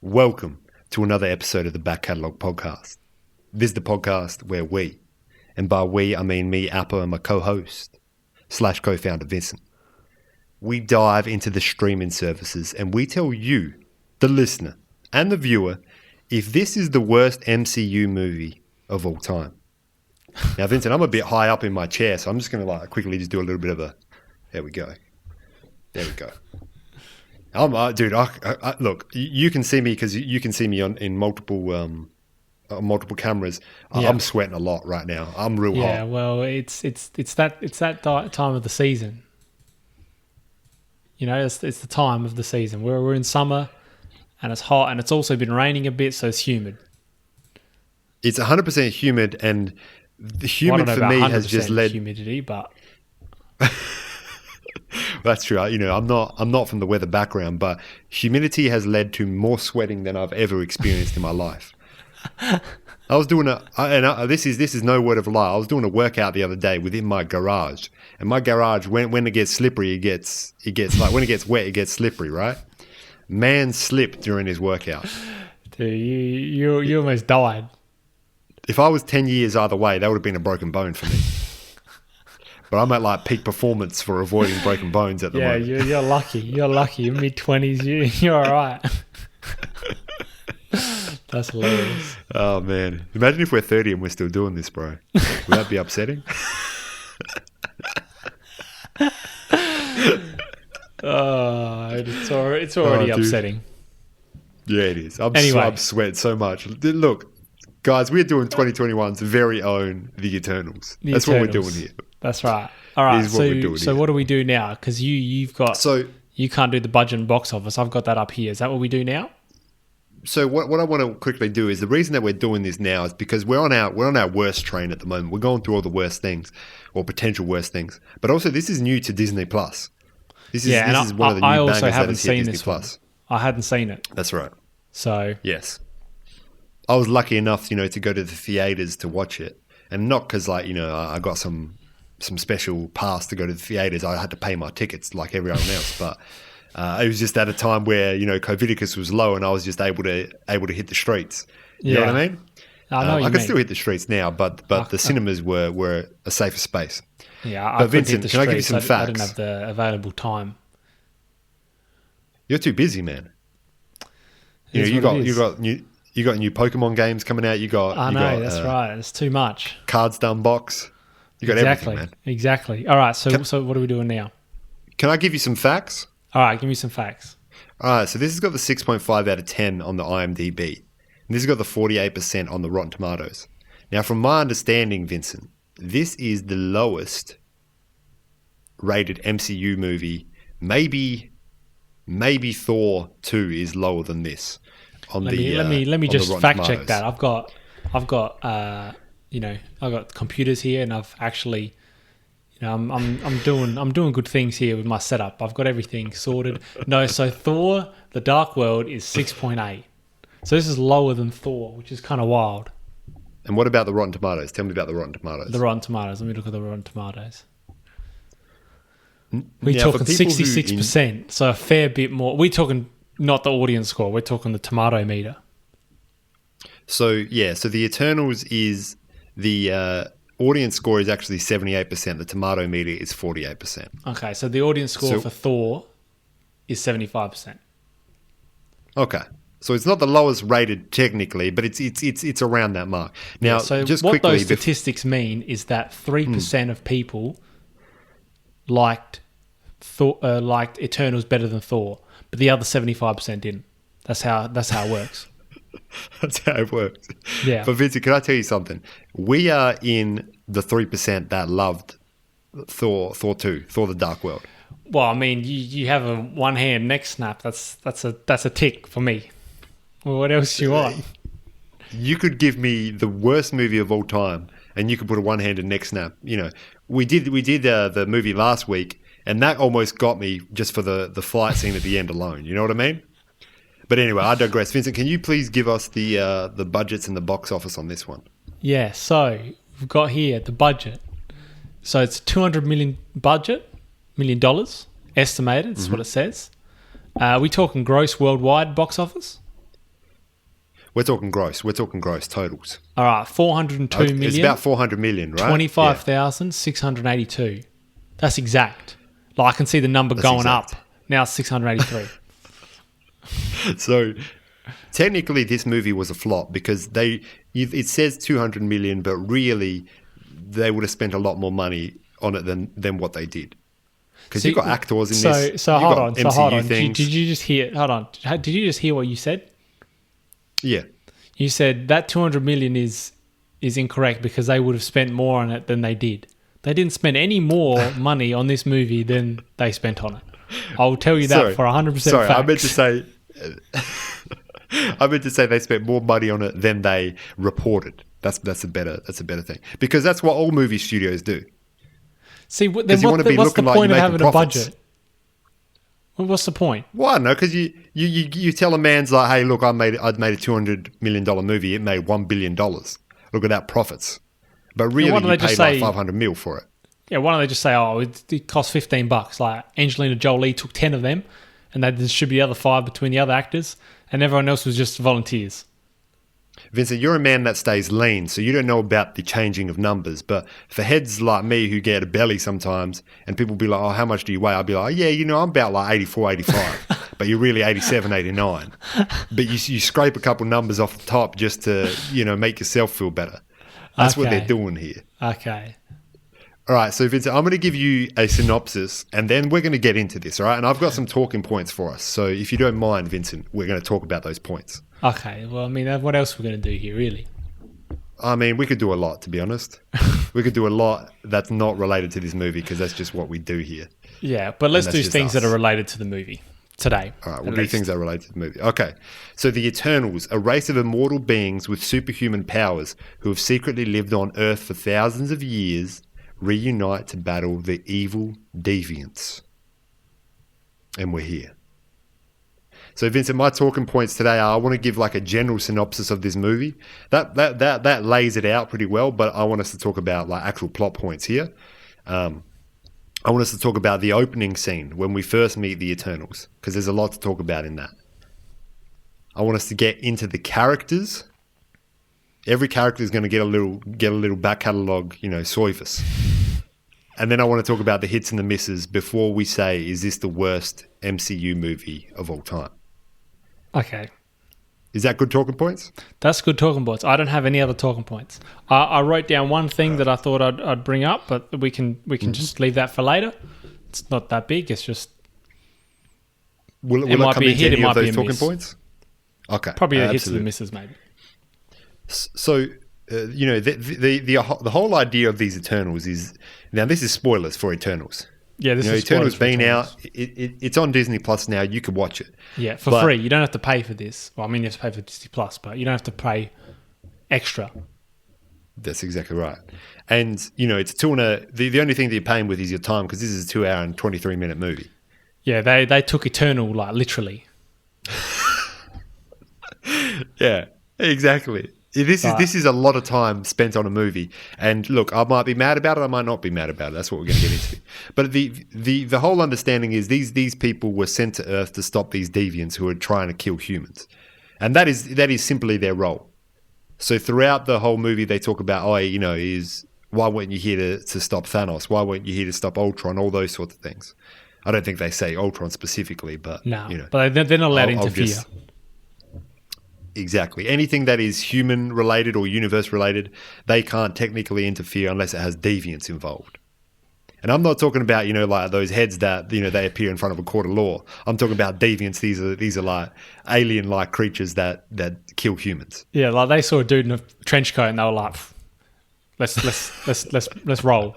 Welcome to another episode of the Back Catalogue podcast. This is the podcast where we, and by we I mean me, Appa, and my co-host / co-founder Vincent, we dive into the streaming services and we tell you, the listener and the viewer, if this is the worst MCU movie of all time. Now, Vincent, I'm a bit high up in my chair, so I'm just going to quickly just do a little bit of a... There we go. Dude, look, you can see me because you can see me in multiple cameras. Yeah. I'm sweating a lot right now. I'm real hot. Yeah, well, it's that time of the season. You know, it's the time of the season. We're in summer, and it's hot, and it's also been raining a bit, so it's humid. It's 100% humid, and the humid for me has just led humidity, but. That's true. You know, I'm not from the weather background, but humidity has led to more sweating than I've ever experienced in my life. I was doing this is no word of a lie. I was doing a workout the other day within my garage, and my garage when it gets slippery, it gets like when it gets wet, it gets slippery, right? Man slipped during his workout. Dude, you almost died. If I was 10 years either way, that would have been a broken bone for me. But I'm at peak performance for avoiding broken bones at the moment. Yeah, you're lucky. You're lucky. You're mid-20s. You're all right. That's hilarious. Oh, man. Imagine if we're 30 and we're still doing this, bro. Would that be upsetting? It's already upsetting. Yeah, it is. I'm sweating so much. Look, guys, we're doing 2021's very own The Eternals. That's what we're doing here. That's right. All right. So what do we do now? Because you can't do the budget and box office. I've got that up here. Is that what we do now? So what I want to quickly do is the reason that we're doing this now is because we're on our worst train at the moment. We're going through all the worst things or potential worst things. But also this is new to Disney Plus. This is one of the new bangers that has hit Disney Plus. I hadn't seen it. That's right. So yes, I was lucky enough, to go to the theaters to watch it, and not because I got some special pass to go to the theaters. I had to pay my tickets like everyone else, but it was just at a time where Covidicus was low, and I was just able to hit the streets. You know what I mean? I can still hit the streets now, but the cinemas were a safer space. Yeah, but Vincent, can I give you some facts? I didn't have the available time. You're too busy, man. You got new Pokemon games coming out. That's right. It's too much. Cards done box. You got everything, man. Exactly. All right. So what are we doing now? Can I give you some facts? All right. Give me some facts. All right. So this has got the 6.5 out of 10 on the IMDb. And this has got the 48% on the Rotten Tomatoes. Now, from my understanding, Vincent, this is the lowest rated MCU movie. Maybe Thor 2 is lower than this. Let me just fact check that. I've got I've got computers here, and I've actually, I'm doing good things here with my setup. I've got everything sorted. No, so Thor: The Dark World is 6.8. So this is lower than Thor, which is kind of wild. And what about the Rotten Tomatoes? Tell me about the Rotten Tomatoes. The Rotten Tomatoes. Let me look at the Rotten Tomatoes. We're talking 66%, so a fair bit more. We're talking not the audience score. We're talking the tomato meter. So the Eternals is the audience score is actually 78%. The tomato meter is 48%. Okay, so the audience score for Thor is 75%. Okay, so it's not the lowest rated technically, but it's around that mark. Now, so just what quickly, those statistics mean is that 3% of people liked Eternals better than Thor, but the other 75% didn't. That's how it works. That's how it works. Yeah. But Vincent, can I tell you something? We are in the 3% that loved Thor 2, Thor: The Dark World. Well, I mean, you have a one hand neck snap. That's a tick for me. Well, what else do you want? You could give me the worst movie of all time, and you could put a one-handed neck snap. We did the movie last week, and that almost got me just for the fight scene at the end alone. You know what I mean? But anyway, I digress. Vincent, can you please give us the budgets and the box office on this one? Yeah, so we've got here the budget. So it's $200 million estimated. That's what it says. We talking gross worldwide box office? We're talking gross. We're talking gross totals. All right, 402 million. It's about 400 million, right? 25,682. That's exact. Like I can see the number going exact. up. Now it's 683. So technically this movie was a flop because it says 200 million, but really they would have spent a lot more money on it than what they did. Because you've got actors in this. So hold on. Things. Did you just hear? Hold on. Did you just hear what you said? Yeah. You said that 200 million is incorrect because they would have spent more on it than they did. They didn't spend any more money on this movie than they spent on it. I'll tell you that for 100% Sorry, facts. I meant to say they spent more money on it than they reported. That's a better thing, because that's what all movie studios do. See, then what's the point of having a budget? What's the point? Well, I don't know, because you tell a man's like, hey, look, I'd made a $200 million movie. It made $1 billion. Look at that profits. But really, you paid like 500 mil for it. Yeah, why don't they just say, oh, it cost $15? Like Angelina Jolie took 10 of them, and they distribute the other 5 between the other actors, and everyone else was just volunteers. Vincent, you're a man that stays lean, so you don't know about the changing of numbers. But for heads like me who get a belly sometimes, and people be like, oh, how much do you weigh? I'll be like, yeah, I'm about like 84, 85. But you're really 87, 89. But you scrape a couple numbers off the top just to, make yourself feel better. That's what they're doing here. Okay. All right, so Vincent, I'm going to give you a synopsis, and then we're going to get into this, all right? And I've got some talking points for us. So if you don't mind, Vincent, we're going to talk about those points. Okay, well, I mean, what else are we going to do here, really? I mean, we could do a lot, to be honest. We could do a lot that's not related to this movie, because that's just what we do here. Yeah, but let's do things that are related to the movie today. All right, we'll do things that are related to the movie. Okay, so the Eternals, a race of immortal beings with superhuman powers who have secretly lived on Earth for thousands of years, reunite to battle the evil deviants. And we're here. So, Vincent, my talking points today are, I want to give like a general synopsis of this movie. That lays it out pretty well, but I want us to talk about like actual plot points here. I want us to talk about the opening scene when we first meet the Eternals, because there's a lot to talk about in that. I want us to get into the characters. Every character is going to get a little back catalogue, soifus. And then I want to talk about the hits and the misses before we say, is this the worst MCU movie of all time? Okay. Is that good talking points? That's good talking points. I don't have any other talking points. I wrote down one thing that I thought I'd bring up, but we can just leave that for later. It's not that big. It's just will it might be a hit. It might be a miss. Points? Okay, probably the hits and the misses, maybe. So the whole idea of these Eternals is, now this is spoilers for Eternals. Yeah, this is Eternals been out. It's on Disney Plus now. You can watch it. Yeah, for free. You don't have to pay for this. Well, I mean, you have to pay for Disney Plus, but you don't have to pay extra. That's exactly right. And it's the only thing that you're paying with is your time, because this is a 2 hour and 23-minute movie. Yeah, they took Eternal like literally. Yeah, exactly. This is a lot of time spent on a movie, and look, I might be mad about it, I might not be mad about it. That's what we're going to get into. But the whole understanding is these people were sent to Earth to stop these deviants who are trying to kill humans, and that is simply their role. So throughout the whole movie, they talk about, why weren't you here to stop Thanos? Why weren't you here to stop Ultron? All those sorts of things. I don't think they say Ultron specifically, but but they're not allowed to interfere. Exactly. Anything that is human related or universe related, they can't technically interfere unless it has deviants involved. And I'm not talking about, like those heads that, they appear in front of a court of law. I'm talking about deviants. These are like alien-like creatures that kill humans. Yeah, like they saw a dude in a trench coat and they were like, let's roll.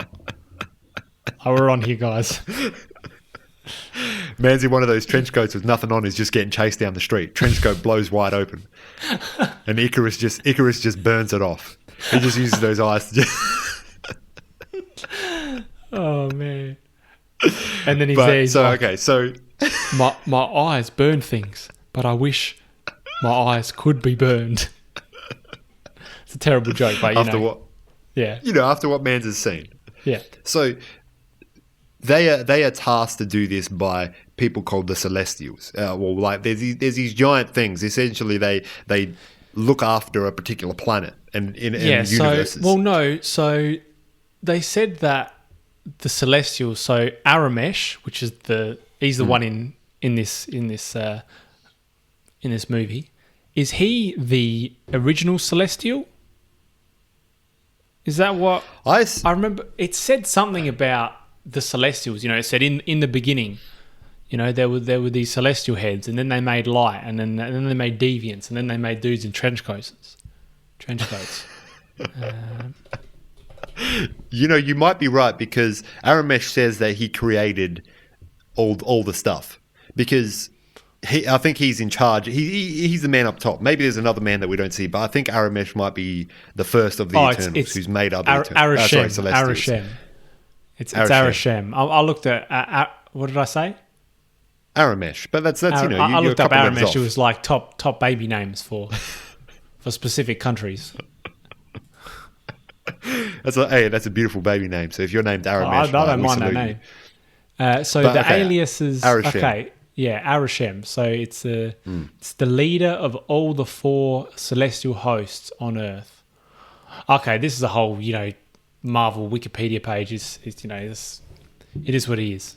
We're on here, guys. Man's in one of those trench coats with nothing on, is just getting chased down the street. Trench coat blows wide open, and Icarus just burns it off. He just uses those eyes to just... Oh man! And then he's my eyes burn things, but I wish my eyes could be burned. It's a terrible joke, but after what? Yeah. After what Mans has seen. Yeah. So they are tasked to do this by people called the Celestials. There's these giant things. Essentially, they look after a particular planet and in universes. So they said that the Celestials, so Aramesh, which is he's the one in this movie, is he the original Celestial? Is that what I remember? It said something about the Celestials. It said in the beginning, there were these celestial heads, and then they made light, and then they made deviants, and then they made dudes in trench coats. You might be right, because Aramesh says that he created all the stuff, because I think he's in charge. He's the man up top. Maybe there's another man that we don't see, but I think Aramesh might be the first of the Eternals who's made up the Celestials. Arishem. It's Arishem. I looked at what did I say? Aramesh, but that's I looked up Aramesh. It was like top baby names for specific countries. That's a beautiful baby name. So if you're named Aramesh, I don't mind that name. Alias is Arishem. Okay. Yeah, Arishem. So it's the leader of all the 4 celestial hosts on Earth. Okay, this is a whole Marvel Wikipedia page. It is what it is.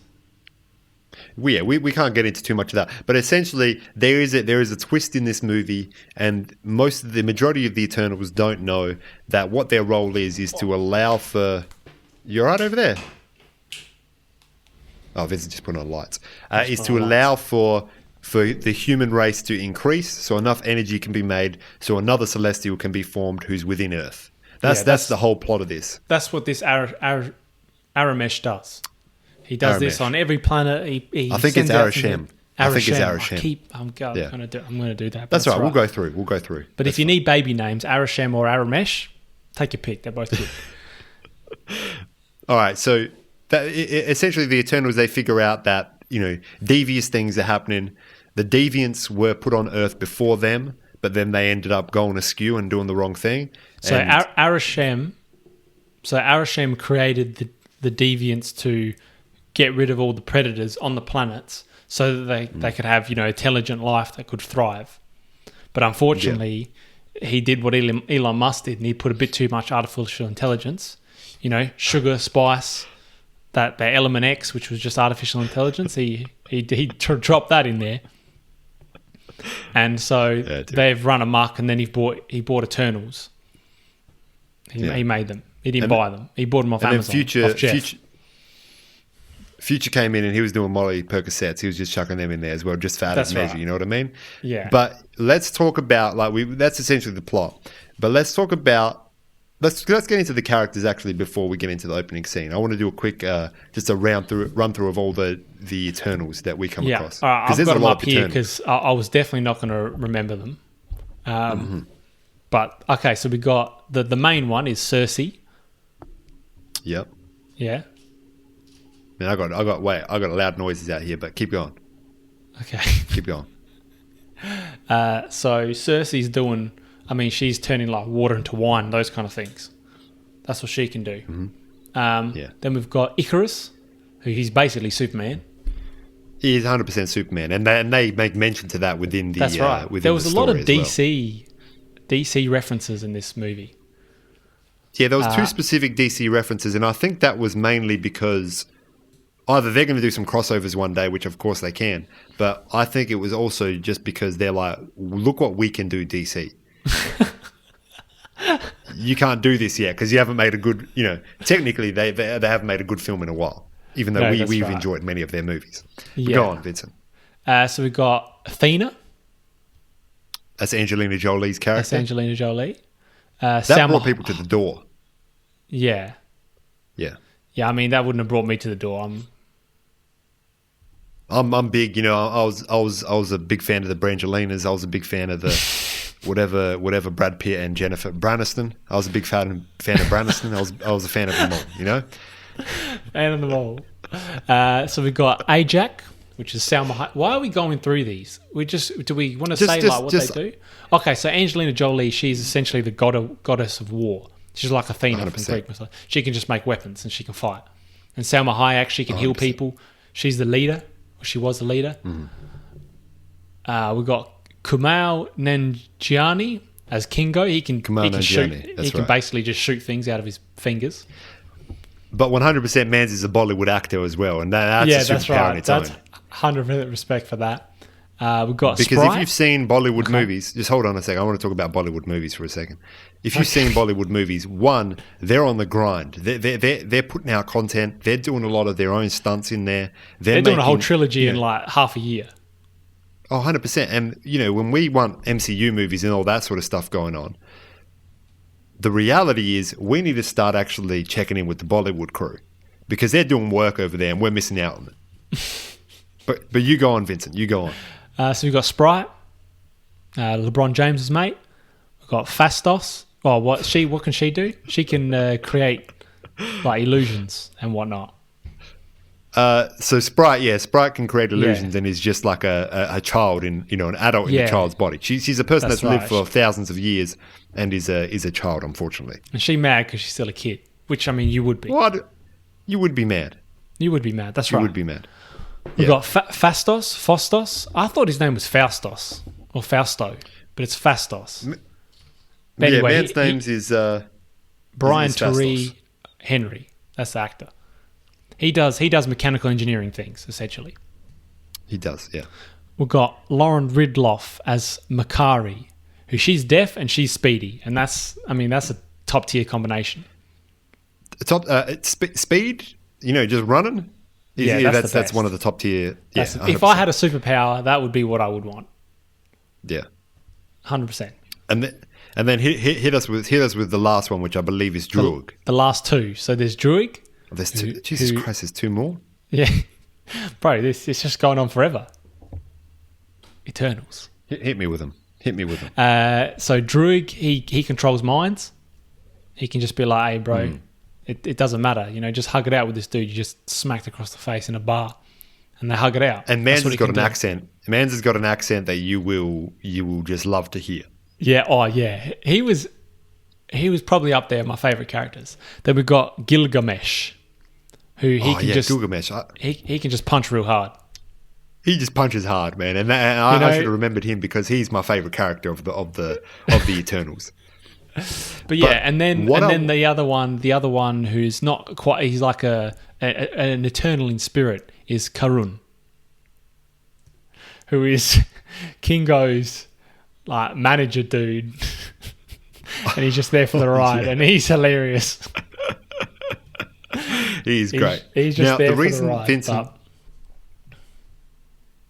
We can't get into too much of that, but essentially there is a twist in this movie, and the majority of the Eternals don't know that what their role is to allow for. You're right over there. Oh, Vincent just put on lights. Is to allow for the human race to increase, so enough energy can be made, so another Celestial can be formed who's within Earth. That's the whole plot of this. That's what this Aramesh does. He does this on every planet. I think it's Arishem. I think it's Arishem. I'm going to do that. That's right. We'll go through. But if you need baby names, Arishem or Aramesh, take your pick. They're both good. All right. So essentially, the Eternals, they figure out that devious things are happening. The deviants were put on Earth before them, but then they ended up going askew and doing the wrong thing. So Arishem created the deviants to get rid of all the predators on the planets, so that they could have intelligent life that could thrive. But unfortunately, he did what Elon Musk did, and he put a bit too much artificial intelligence. Sugar, spice, that element X, which was just artificial intelligence. He dropped that in there, and so they've run amok. And then he bought Eternals. He made them. He didn't buy them. He bought them off Amazon. Off Jeff. Future came in and he was doing Molly Percocets. He was just chucking them in there as well, just for added measure. Right. You know what I mean? Yeah. But let's talk about that's essentially the plot. But let's talk about let's get into the characters actually before we get into the opening scene. I want to do a quick just a run through of all the Eternals that we come across. I've got them up here because I was definitely not going to remember them. But okay, so we got the main one is Cersei. Yep. Yeah. Man, I got loud noises out here, but keep going. Okay. Keep going. So Cersei's doing, she's turning like water into wine, those kind of things. That's what she can do. Mm-hmm. Then we've got Icarus, he's basically Superman. He is 100% Superman, and they make mention to that within the. That's right. Within there was the a lot of DC references in this movie. Yeah, there was 2 specific DC references, and I think that was mainly because either they're going to do some crossovers one day, which of course they can, but I think it was also just because they're like, look what we can do, DC. You can't do this yet because you haven't made a good, technically they haven't made a good film in a while, even though we've enjoyed many of their movies. Yeah. Go on, Vincent. So we've got Athena. That's Angelina Jolie's character. That's Angelina Jolie. That brought people to the door. Yeah. Yeah. Yeah, that wouldn't have brought me to the door. I'm big, I was a big fan of the Brangelinas. I was a big fan of the whatever Brad Pitt and Jennifer Braniston. I was a big fan of Braniston. I was a fan of them all, Fan of them all. So we've got Ajax, which is Salma Hayek. Why are we going through these? Do we want to say what they do? Okay, so Angelina Jolie, she's essentially the goddess of war. She's like Athena 100%. From Greek mythology. She can just make weapons and she can fight. And Salma Hayek, she can 100%. Heal people. She's the leader. She was the leader. Mm. We've got Kumail Nanjiani, As Kingo, he can shoot. He can basically just shoot things out of his fingers. But 100% Mans is a Bollywood actor as well, and that's a superpower in its own. 100% respect for that. We've got because Sprite. If you've seen Bollywood movies, just hold on a second. I want to talk about Bollywood movies for a second. If you've seen Bollywood movies, one, they're on the grind. They're putting out content. They're doing a lot of their own stunts in there. They're doing a whole trilogy in like half a year. Oh, 100%. And, when we want MCU movies and all that sort of stuff going on, the reality is we need to start actually checking in with the Bollywood crew because they're doing work over there and we're missing out on it. But you go on, Vincent. You go on. So we've got Sprite, LeBron James's mate. We've got Fastos. Oh, what can she do? She can create like illusions and whatnot. So Sprite can create illusions and is just like a child an adult in a child's body. She's a person that's lived for thousands of years and is a child, unfortunately. And she's mad because she's still a kid, which I mean you would be. What? You would be mad. You would be mad. That's right. You would be mad. We've got Fastos. I thought his name was Faustos or Fausto, but it's Fastos. But anyway, man's names is Brian Tyree Henry. That's the actor. He does mechanical engineering things, essentially. He does, yeah. We've got Lauren Ridloff as Makari, who she's deaf and she's speedy, and that's a top tier combination. Speed, just running. That's one of the top tier. Yeah, if I had a superpower, that would be what I would want. Yeah, 100%. And then hit us with the last one, which I believe is Druig. The last two. So there's Druig. There's two. Jesus Christ, there's two more. Yeah, bro, it's just going on forever. Eternals. Hit me with them. So Druig, he controls minds. He can just be like, "Hey, bro, it doesn't matter. Just hug it out with this dude. You just smacked across the face in a bar, and they hug it out." And Mans has got an accent. Mans has got an accent that you will just love to hear. Yeah. Oh, yeah. He was probably up there, my favorite characters. Then we've got Gilgamesh, who Gilgamesh. He can just punch real hard. He just punches hard, man, and I should have remembered him because he's my favorite character of the Eternals. But and then the other one who's not quite, he's like an Eternal in spirit, is Karun, who is Kingo's like manager dude. And he's just there for the ride, and he's hilarious. He's great. He's just there for the ride. Vincent,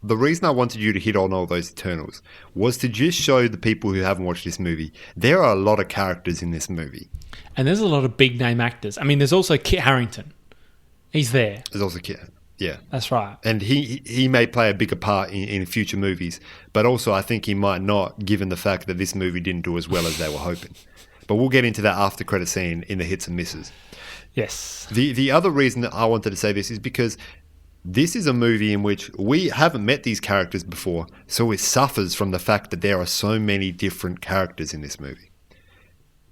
the reason I wanted you to hit on all those Eternals was to just show the people who haven't watched this movie, there are a lot of characters in this movie. And there's a lot of big name actors. I mean, there's also Kit Harington. He's there. There's also Kit. Yeah. That's right. And he may play a bigger part in future movies, but also I think he might not, given the fact that this movie didn't do as well as they were hoping. But we'll get into that after credit scene in the hits and misses. Yes. The other reason that I wanted to say this is because this is a movie in which we haven't met these characters before, so it suffers from the fact that there are so many different characters in this movie.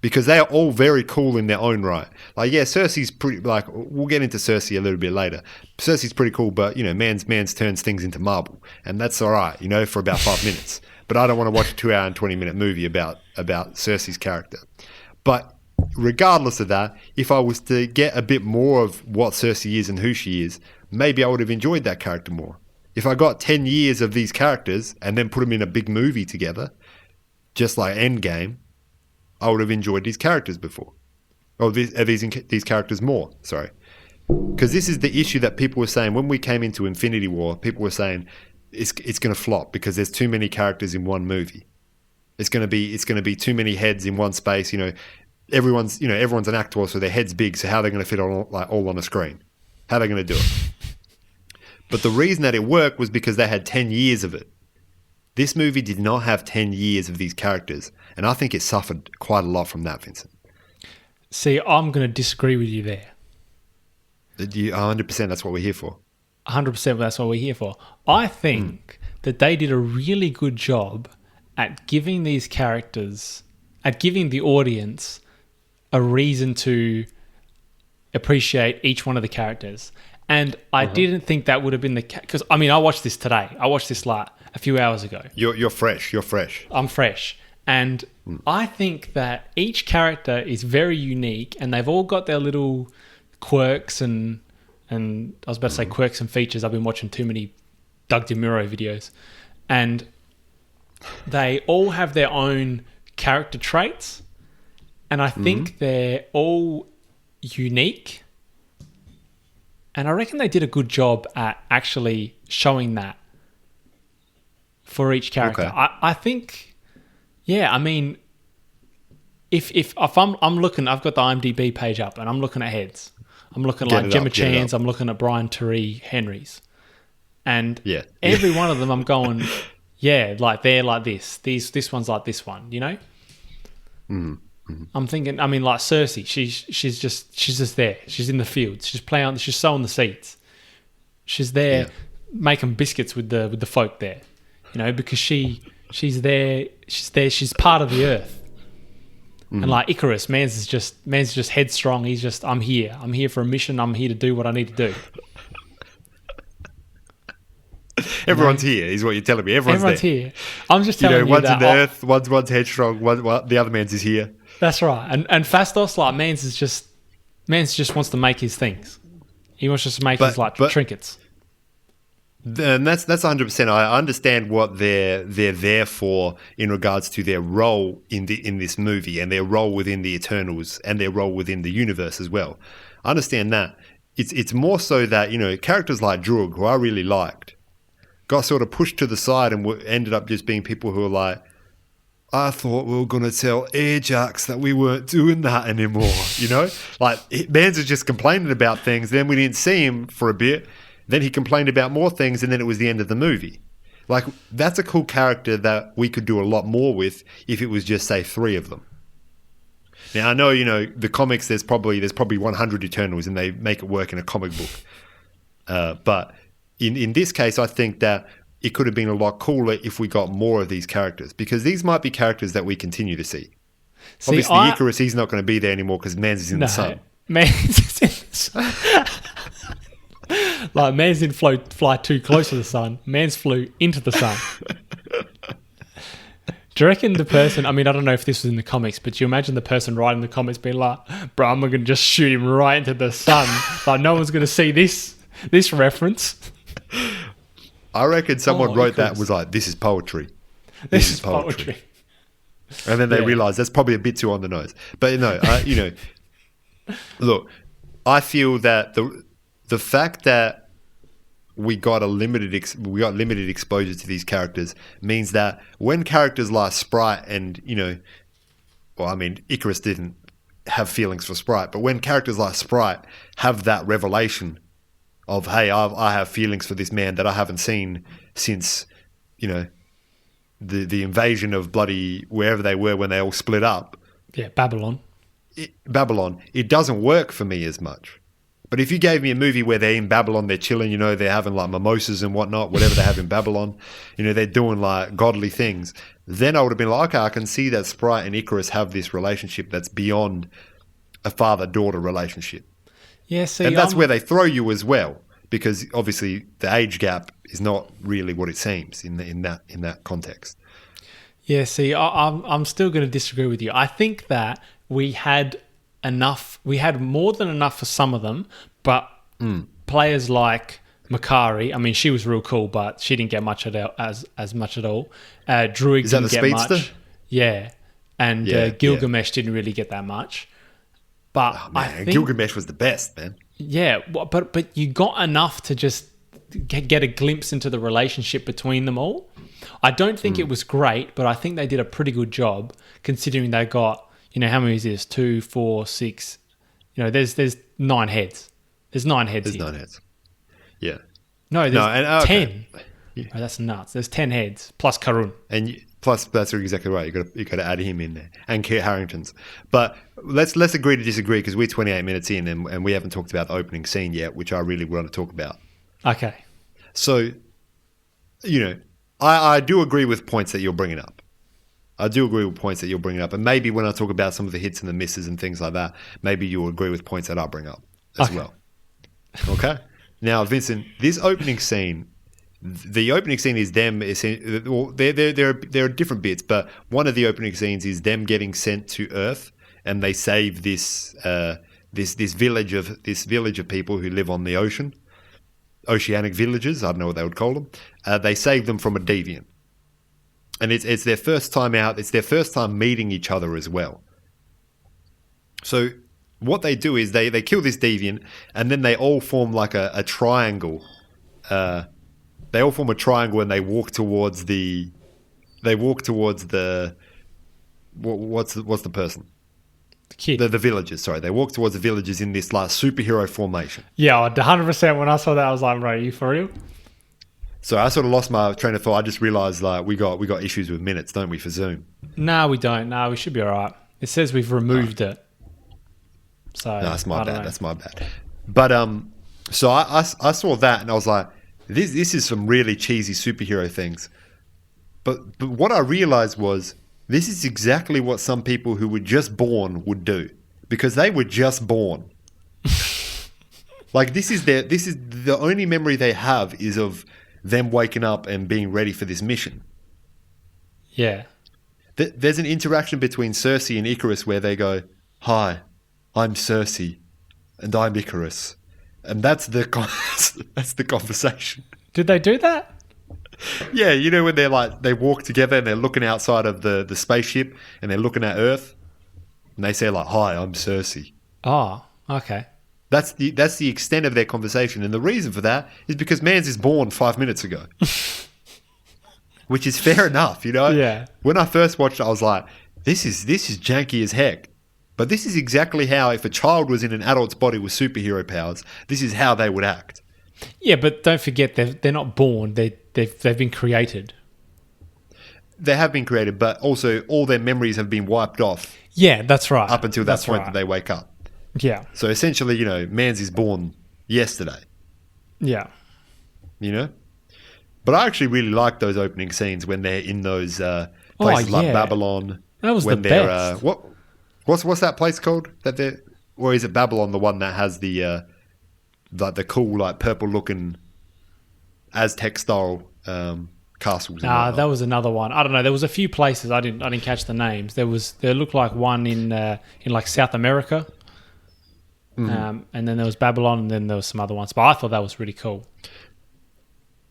Because they are all very cool in their own right. Like, yeah, Cersei's pretty, like, we'll get into Cersei a little bit later. Cersei's pretty cool, but, Mans turns things into marble. And that's all right, for about 5 minutes. But I don't want to watch a 2 hour and 20-minute movie about Cersei's character. But regardless of that, if I was to get a bit more of what Cersei is and who she is, maybe I would have enjoyed that character more. If I got 10 years of these characters and then put them in a big movie together, just like Endgame, I would have enjoyed these characters before. Or these characters more, sorry. Because this is the issue that people were saying when we came into Infinity War. People were saying it's going to flop because there's too many characters in one movie. It's going to be too many heads in one space. Everyone's an actor, so their head's big. So how are they going to fit all on a screen? How are they going to do it? But the reason that it worked was because they had 10 years of it. This movie did not have 10 years of these characters, and I think it suffered quite a lot from that, Vincent. See, I'm going to disagree with you there. 100% that's what we're here for. 100% that's what we're here for. I think that they did a really good job at giving these characters, at giving the audience a reason to appreciate each one of the characters. And I didn't think that would have been the case. Because, I watched this today. I watched this like a few hours ago. You're fresh. You're fresh. I'm fresh. And I think that each character is very unique, and they've all got their little quirks and I was about to say quirks and features. I've been watching too many Doug DeMuro videos. And they all have their own character traits, and I think they're all unique. And I reckon they did a good job at actually showing that for each character. Okay. I think, I mean, if I'm looking, I've got the IMDb page up, and I'm looking at heads. I'm looking like Gemma Chan's. I'm looking at Brian Tyree Henry's, and every one of them, I'm going, like they're like this. This one's like this one, you know. I'm thinking. I mean, like Cersei, she's just there. She's in the fields. She's playing. She's sowing the seeds. She's there making biscuits with the folk there, you know, because she's there. She's there. She's part of the earth. And like Icarus, man's just headstrong. He's just, I'm here for a mission. I'm here to do what I need to do. Everyone's here, is what you're telling me. Everyone's here. I'm just telling you one's that in the earth, one's headstrong, the other man's is here. That's right. And Fastos, like man's just wants to make his things. He wants just to make his like trinkets. And that's 100%. I understand what they're there for in regards to their role in this movie and their role within the Eternals and their role within the universe as well. I understand that. It's more so that, you know, characters like Drug, who I really liked, got sort of pushed to the side and ended up just being people who are like, I thought we were going to tell Ajax that we weren't doing that anymore, you know? Like, Mans was just complaining about things, then we didn't see him for a bit. Then he complained about more things, and then it was the end of the movie. Like, that's a cool character that we could do a lot more with if it was just, say, 3 of them. Now, I know, you know, the comics, there's probably 100 Eternals, and they make it work in a comic book. But in this case, I think that it could have been a lot cooler if we got more of these characters, because these might be characters that we continue to see. Obviously, Icarus, he's not going to be there anymore because Mans is in the sun. Mans is in the sun. Like, Mans didn't fly too close to the sun. Mans flew into the sun. Do you reckon the person, I mean, I don't know if this was in the comics, but do you imagine the person writing the comments being like, bro, I'm going to just shoot him right into the sun. Like, no one's going to see this reference. I reckon someone wrote that and was like, this is poetry. This is poetry. And then they realised that's probably a bit too on the nose. But, you know, look, I feel that the fact that we got limited exposure to these characters means that when characters like Sprite and, you know, well, I mean, Icarus didn't have feelings for Sprite, but when characters like Sprite have that revelation of, hey, I have feelings for this man that I haven't seen since, you know, the invasion of bloody wherever they were when they all split up. Yeah, Babylon. It doesn't work for me as much. But if you gave me a movie where they're in Babylon, they're chilling, you know, they're having like mimosas and whatnot, whatever they have in Babylon, you know, they're doing like godly things, then I would have been like, okay, I can see that Sprite and Icarus have this relationship that's beyond a father-daughter relationship. Yeah, see, and that's where they throw you as well, because obviously the age gap is not really what it seems in that context. Yeah, see, I'm still going to disagree with you. I think that we had more than enough for some of them, but players like Makari, I mean, she was real cool, but she didn't get much as much at all. Druid didn't get much. Yeah, and Gilgamesh didn't really get that much. But I think Gilgamesh was the best, man. Yeah, but you got enough to just get a glimpse into the relationship between them all. I don't think it was great, but I think they did a pretty good job considering they got, you know, how many is this? 2, 4, 6. You know, there's 9 heads. There's 9 heads. There's 9 heads. Yeah. No, there's 10. Yeah. Oh, that's nuts. There's 10 heads plus Karun. And plus, that's exactly right. You got to add him in there and Kit Harrington's. But let's agree to disagree because we're 28 minutes in and we haven't talked about the opening scene yet, which I really want to talk about. Okay. So, you know, I do agree with points that you're bringing up. And maybe when I talk about some of the hits and the misses and things like that, maybe you'll agree with points that I bring up as well. Okay? Now, Vincent, this opening scene the opening scene is them. Well, there are different bits, but one of the opening scenes is them getting sent to Earth, and they save this village of people who live on the ocean, oceanic villagers. I don't know what they would call them. They save them from a deviant, and it's their first time out. It's their first time meeting each other as well. So what they do is they kill this deviant, and then they all form like a triangle. They all form a triangle, and they walk towards the. What's the person? The kid. The villagers. Sorry, they walk towards the villagers in this like superhero formation. Yeah, 100%. When I saw that, I was like, "Bro, are you for real?" So I sort of lost my train of thought. I just realised like we got issues with minutes, don't we, for Zoom? No, we don't. No, we should be all right. It says we've removed it. So no, that's my bad. That's my bad. But so I saw that and I was like, this is some really cheesy superhero things. But what I realised was this is exactly what some people who were just born would do, because they were just born. Like this is the only memory they have is of them waking up and being ready for this mission. Yeah. There's an interaction between Cersei and Icarus where they go, "Hi, I'm Cersei, and I'm Icarus," and that's the conversation. Did they do that? Yeah, you know when they walk together and they're looking outside of the spaceship and they're looking at Earth, and they say like, "Hi, I'm Cersei." Oh, okay. That's the extent of their conversation, and the reason for that is because Mans is born 5 minutes ago, which is fair enough, you know. Yeah. When I first watched it, I was like, "This is janky as heck." But this is exactly how, if a child was in an adult's body with superhero powers, this is how they would act. Yeah, but don't forget they're not born. They've been created. They have been created, but also all their memories have been wiped off. Yeah, that's right. Up until that point that they wake up. Yeah. So essentially, you know, Mans is born yesterday. Yeah. You know? But I actually really like those opening scenes when they're in those places like Babylon. That was the best. What's that place called? Or is it Babylon, the one that has the cool like purple looking Aztec style castles? That was another one. I don't know. There was a few places I didn't catch the names. There looked like one in like South America, and then there was Babylon, and then there was some other ones. But I thought that was really cool.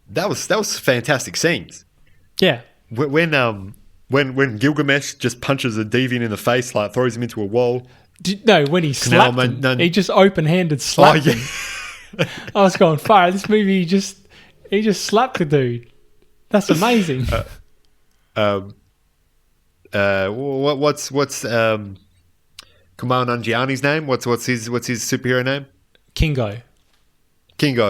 That was fantastic scenes. Yeah. When Gilgamesh just punches a deviant in the face, like throws him into a wall. When he slapped him, he just open-handed slapped him. I was going, fire, this movie, he just slapped the dude. That's amazing. What's Kumail Nanjiani's name? What's his superhero name? Kingo.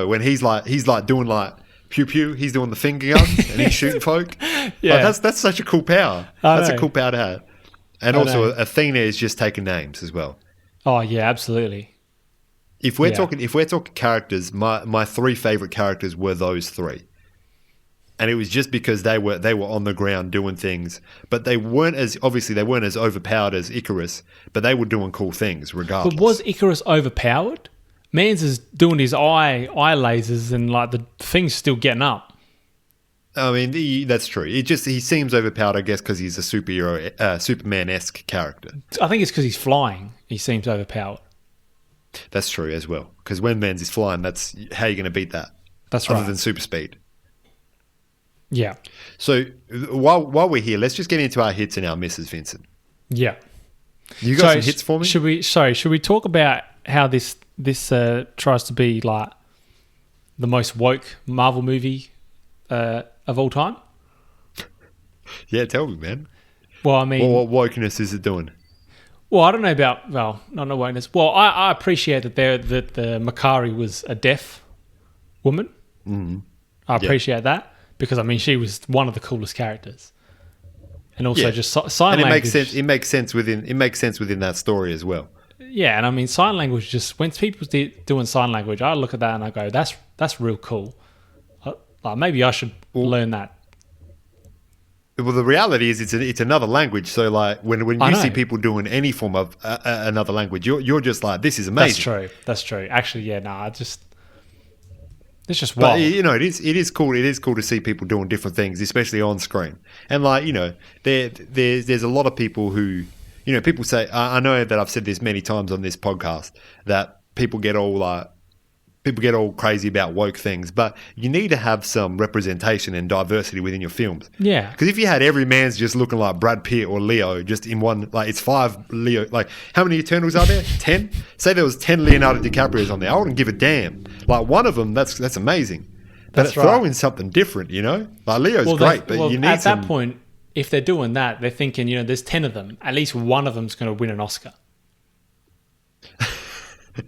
When he's like doing like pew pew, he's doing the finger gun and he's shooting folk. Yeah, that's such a cool power. That's a cool power to have. And also, Athena is just taking names as well. Oh yeah, absolutely. If we're talking characters, my three favorite characters were those three, and it was just because they were on the ground doing things, but they weren't as overpowered as Icarus, but they were doing cool things regardless. But was Icarus overpowered? Mans is doing his eye lasers, and like the thing's still getting up. I mean, that's true. He seems overpowered, I guess, because he's a superhero, Superman-esque character. I think it's because he's flying. He seems overpowered. That's true as well. Because when Mans is flying, that's how you're going to beat that. That's right. Other than super speed. Yeah. So while we're here, let's just get into our hits and our misses, Vincent. Yeah. You got some hits for me? Should we talk about how this tries to be like the most woke Marvel movie of all time? Yeah, tell me, man. Well, I mean, what wokeness is it doing? Well, I don't know about not wokeness. Well, I appreciate that the Makari was a deaf woman. Mm-hmm. I appreciate that because I mean she was one of the coolest characters, and also just sign language. It makes sense within that story as well. Yeah, and I mean sign language. Just when people doing sign language, I look at that and I go, that's real cool. Like maybe I should learn that. Well, the reality is it's another language. So like when you see people doing any form of another language, you're just like, this is amazing. That's true. Actually, yeah, It's just wild. But it is cool. It is cool to see people doing different things, especially on screen. And there's a lot of people who, people say. I know that I've said this many times on this podcast that people get all crazy about woke things, but you need to have some representation and diversity within your films. Yeah. Because if you had every man's just looking like Brad Pitt or Leo just in one, like it's 5 Leo, like how many Eternals are there? 10? Say there was 10 Leonardo DiCaprios on there. I wouldn't give a damn. Like one of them, that's amazing. But throw in something different, Like Leo's great, but you need at that point, if they're doing that, they're thinking, there's 10 of them. At least one of them's going to win an Oscar.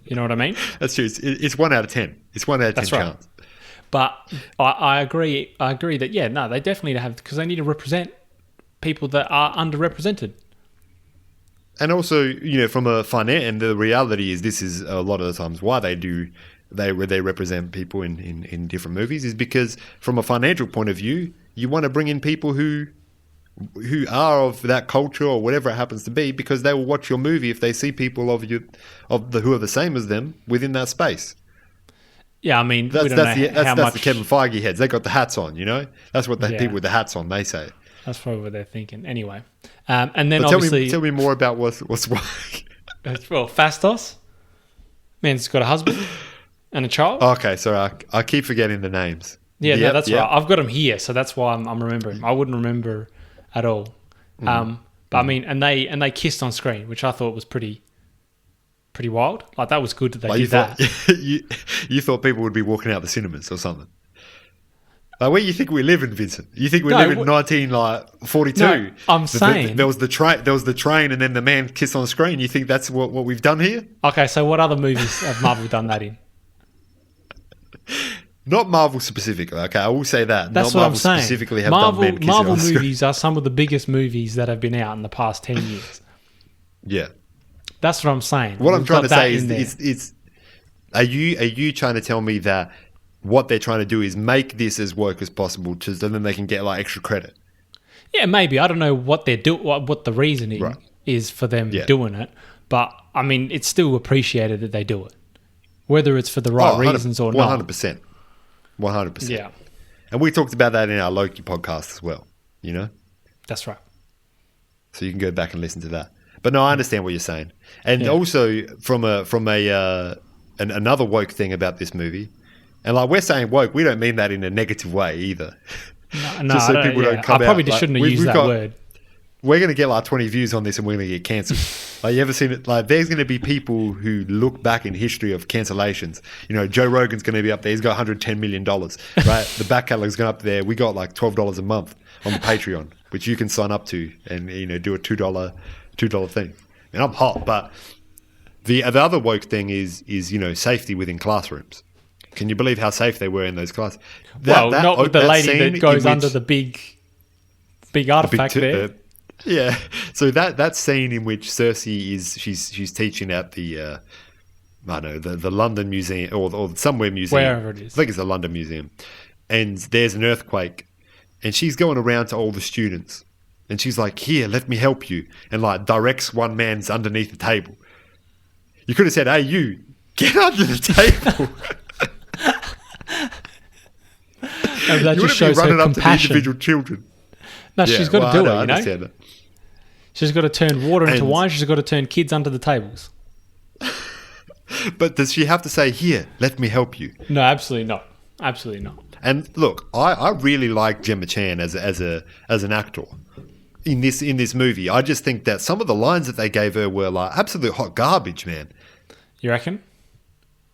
You know what I mean? That's true. It's 1 out of 10. It's 1 out of 10 chance. But I agree. I agree that they definitely have, because they need to represent people that are underrepresented. And also, from a and the reality is, this is a lot of the times why they represent people in different movies is because from a financial point of view, you want to bring in people who are of that culture or whatever it happens to be, because they will watch your movie if they see people who are the same as them within that space. Yeah, I mean, that's the Kevin Feige heads. They got the hats on, That's what the people with the hats on, they say. That's probably what they're thinking. Anyway, and then but obviously, tell me more about what's why. Well, Fastos, man's got a husband and a child. Okay, sorry, I keep forgetting the names. Yeah, no, that's right. I've got them here, so that's why I'm remembering. I wouldn't remember at all. But I mean, and they kissed on screen, which I thought was pretty wild. Like that was good that they did that. You thought people would be walking out the cinemas or something. Like where you think we live in, Vincent? You think we live in 1942? No, I'm saying there was the train, and then the man kissed on screen. You think that's what we've done here? Okay, so what other movies have Marvel done that in? Not Marvel specifically, okay? I will say that. That's not what Marvel I'm saying. Specifically have done men kissing Marvel on screen. movies are some of the biggest movies that have been out in the past 10 years. Yeah. That's what I'm saying. What I'm trying to say is are you trying to tell me that what they're trying to do is make this as woke as possible so then they can get like extra credit? Yeah, maybe. I don't know what they're what the reasoning is for them doing it, but I mean, it's still appreciated that they do it. Whether it's for the right reasons or not. 100%. 100%. Yeah. And we talked about that in our Loki podcast as well, That's right. So you can go back and listen to that. But no, I understand what you're saying. And also from another woke thing about this movie, and like we're saying woke, we don't mean that in a negative way either. No, just so people don't come out. I probably just shouldn't have used that word. We're going to get like 20 views on this and we're going to get cancelled. Like, you ever seen it? Like, there's going to be people who look back in history of cancellations. Joe Rogan's going to be up there. He's got $110 million, right? The back catalog's going up there. We got like $12 a month on the Patreon, which you can sign up to and, do a $2 thing. And I'm hot, but the other woke thing is safety within classrooms. Can you believe how safe they were in those classes? Not with the lady that goes under the big artifact there. Yeah, so that scene in which Cersei she's teaching at the the London Museum or somewhere museum, wherever it is. I think it's the London Museum, and there's an earthquake, and she's going around to all the students, and she's like, "Here, let me help you," and like directs one man's underneath the table. You could have said, "Hey, you get under the table." No, that just shows her compassion. Up to the individual children. No, she's got to do it. I understand that. She's got to turn water into wine. She's got to turn kids under the tables. But does she have to say, "Here, let me help you"? No, absolutely not. Absolutely not. And look, I really like Gemma Chan as an actor in this movie. I just think that some of the lines that they gave her were like absolute hot garbage, man. You reckon?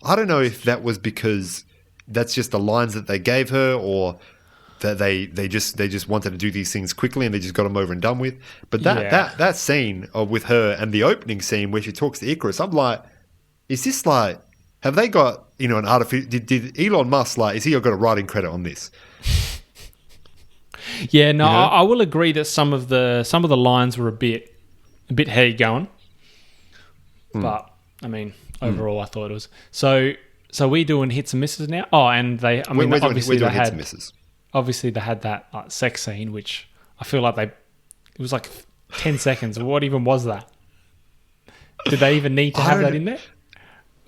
I don't know if that was because that's just the lines that they gave her, or that they just wanted to do these things quickly and they just got them over and done with. But that scene with her and the opening scene where she talks to Icarus, I'm like, is this like, have they got an artificial? Did Elon Musk is he got a writing credit on this? Yeah, no, I will agree that some of the lines were a bit heady going, but I mean overall I thought it was so. We doing hits and misses now. Oh, and obviously they had hits and misses. Obviously, they had that sex scene, which I feel like it was like 10 seconds. What even was that? Did they even need to have that in there?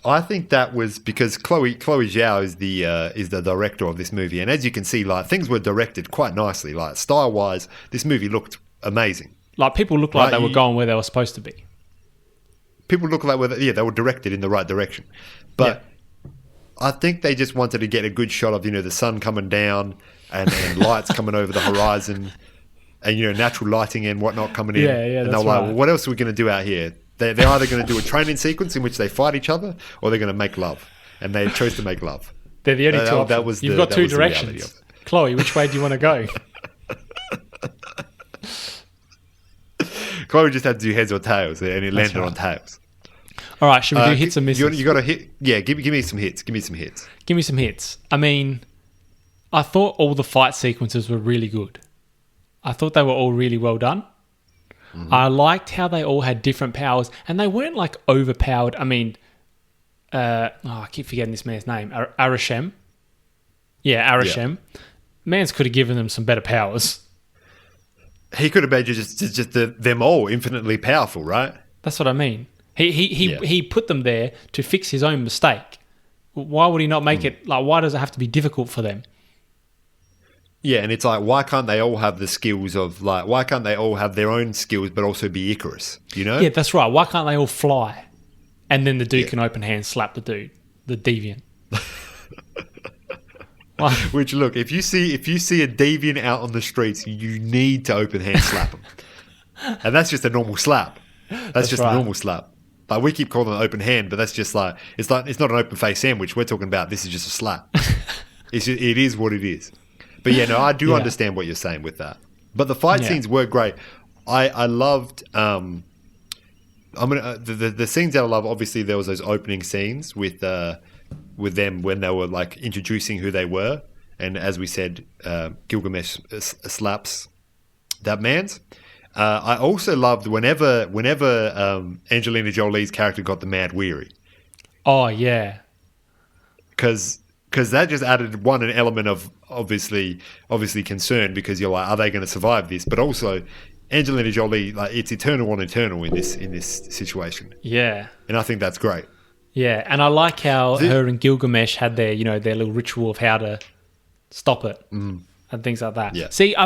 I think that was because Chloe Zhao is the director of this movie, and as you can see, like things were directed quite nicely. Like style wise, this movie looked amazing. Like people looked like they were going where they were supposed to be. People look like they were directed in the right direction, but I think they just wanted to get a good shot of the sun coming down and lights coming over the horizon, and natural lighting and whatnot coming in. Yeah, and that's they're like, right. well, what else are we going to do out here? They're either going to do a training sequence in which they fight each other, or they're going to make love, and they chose to make love. They're the only two options. You've got two directions. Chloe, which way do you want to go? Chloe just had to do heads or tails, and it landed on tails. All right, should we do hits and misses? You got to hit. Yeah, give me some hits. Give me some hits. Give me some hits. I mean, I thought all the fight sequences were really good. I thought they were all really well done. Mm-hmm. I liked how they all had different powers, and they weren't like overpowered. I mean, I keep forgetting this man's name. Arishem. Yeah, Arishem. Yeah. Mans could have given them some better powers. He could have made just them all infinitely powerful, right? That's what I mean. He put them there to fix his own mistake. Why would he not make it like? Why does it have to be difficult for them? Yeah, and it's like, why can't they all have the skills of like? Why can't they all have their own skills, but also be Icarus? Yeah, that's right. Why can't they all fly? And then the dude can open hand slap the dude, the deviant. Which look, if you see a deviant out on the streets, you need to open hand slap him, and that's just a normal slap. That's just a normal slap. Like we keep calling it open hand, but that's just like it's not an open face sandwich. We're talking about this is just a slap. It is what it is. But yeah, no, I do understand what you're saying with that. But the fight scenes were great. I loved. The scenes that I love. Obviously, there was those opening scenes with them when they were like introducing who they were, and as we said, Gilgamesh slaps that man's. I also loved whenever Angelina Jolie's character got the mad weary. Oh yeah, because that just added an element of obviously concern, because you're like, are they going to survive this? But also, Angelina Jolie, like it's eternal on eternal in this situation. Yeah, and I think that's great. Yeah, and I like how her and Gilgamesh had their their little ritual of how to stop it and things like that. Yeah. See,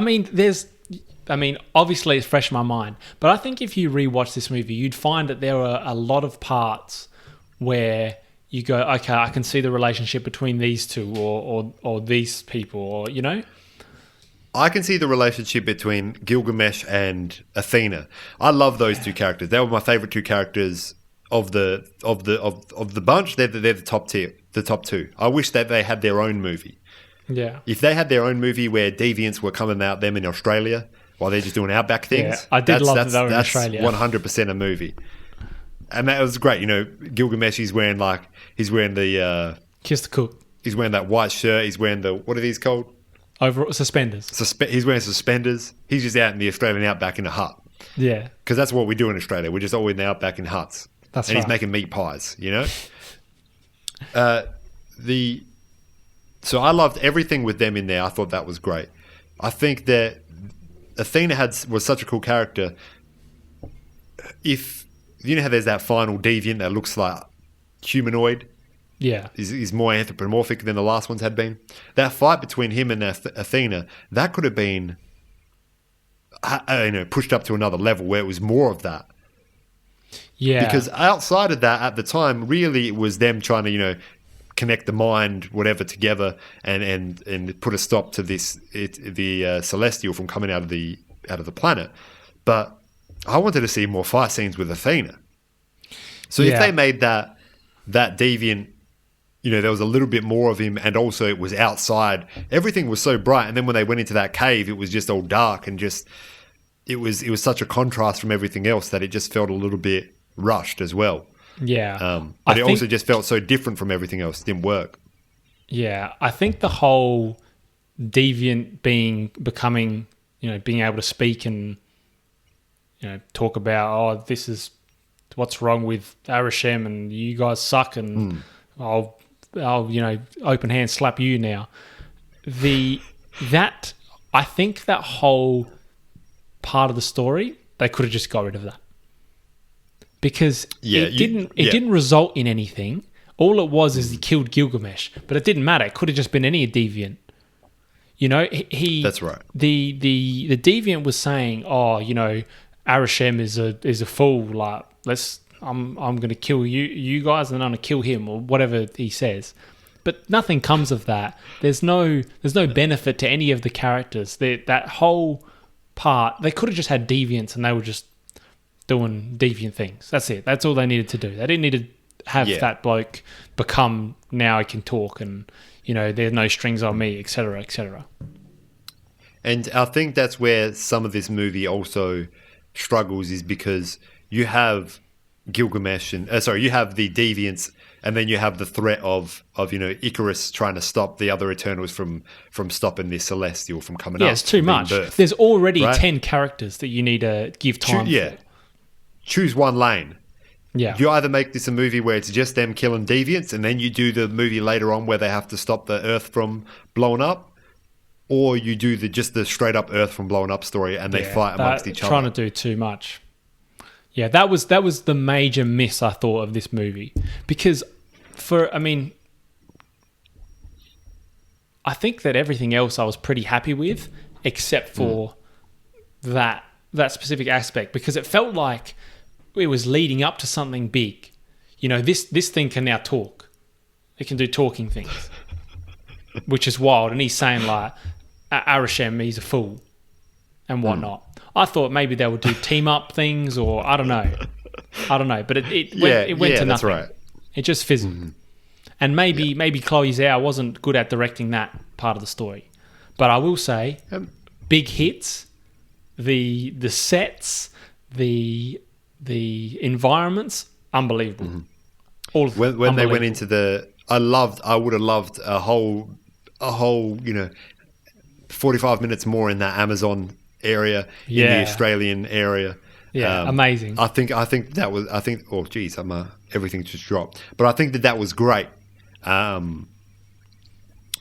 obviously it's fresh in my mind, but I think if you rewatch this movie, you'd find that there are a lot of parts where you go, okay, I can see the relationship between these two or these people, or I can see the relationship between Gilgamesh and Athena. I love those two characters. They were my favorite two characters of the bunch. They're the top tier, the top two. I wish that they had their own movie. Yeah. If they had their own movie where deviants were coming out them in Australia while they're just doing outback things. Yeah, I did love that they were in Australia. That's 100% a movie. And that was great. Gilgamesh, he's wearing the Kiss the Cook. He's wearing that white shirt. He's wearing what are these called? Over suspenders. He's wearing suspenders. He's just out in the Australian outback in a hut. Yeah. Because that's what we do in Australia. We're just all in the outback in huts. That's and right. He's making meat pies, So I loved everything with them in there. I thought that was great. I think that Athena was such a cool character. If how there's that final deviant that looks like humanoid. Yeah. Is more anthropomorphic than the last ones had been. That fight between him and Athena, that could have been pushed up to another level where it was more of that. Yeah. Because outside of that, at the time, really it was them trying to, connect the mind, whatever, together and put a stop to the Celestial from coming out of the planet. But I wanted to see more fight scenes with Athena. So if they made that deviant, there was a little bit more of him, and also it was outside. Everything was so bright, and then when they went into that cave, it was just all dark, and it was such a contrast from everything else that it just felt a little bit rushed as well. Yeah. But it also just felt so different from everything else. It didn't work. Yeah. I think the whole deviant becoming, being able to speak and, talk about, this is what's wrong with Arishem and you guys suck and I'll open hand slap you now. I think that whole part of the story, they could have just got rid of that. Because it didn't result in anything. All it was is he killed Gilgamesh, but it didn't matter. It could have just been any deviant. You know, he. That's right. The deviant was saying, "Oh, you know, Arishem is a fool. Like, I'm going to kill you guys, and then I'm going to kill him," or whatever he says. But nothing comes of that. There's no benefit to any of the characters. That whole part, they could have just had deviants, and they were just doing deviant things. That's it. That's all they needed to do. They didn't need to have that bloke become, now I can talk, and you know, there's no strings on me, etc., etc. And I think that's where some of this movie also struggles, is because you have Gilgamesh and you have the deviants, and then you have the threat of you know, Icarus trying to stop the other Eternals from stopping this Celestial from coming up. Yeah, it's too much. Birthed, there's already right? 10 characters that you need to give time for. Choose one lane. Yeah. You either make this a movie where it's just them killing deviants, and then you do the movie later on where they have to stop the Earth from blowing up, or you do just the straight up Earth from blowing up story, and they fight amongst each other. Trying to do too much. Yeah, that was the major miss, I thought, of this movie. Because I think that everything else I was pretty happy with, except for that specific aspect, because it felt like it was leading up to something big. You know, this thing can now talk. It can do talking things, which is wild. And he's saying, like, Arishem, he's a fool and whatnot. I thought maybe they would do team up things, or I don't know. But it went to nothing. That's right. It just fizzled. And maybe Chloe Zhao wasn't good at directing that part of the story. But I will say, big hits, the sets, the environments, unbelievable. All of them, when they went into I would have loved a whole, you know, 45 minutes more in that Amazon area, in the Australian area. Yeah, amazing. I think oh geez, everything just dropped. But I think that was great.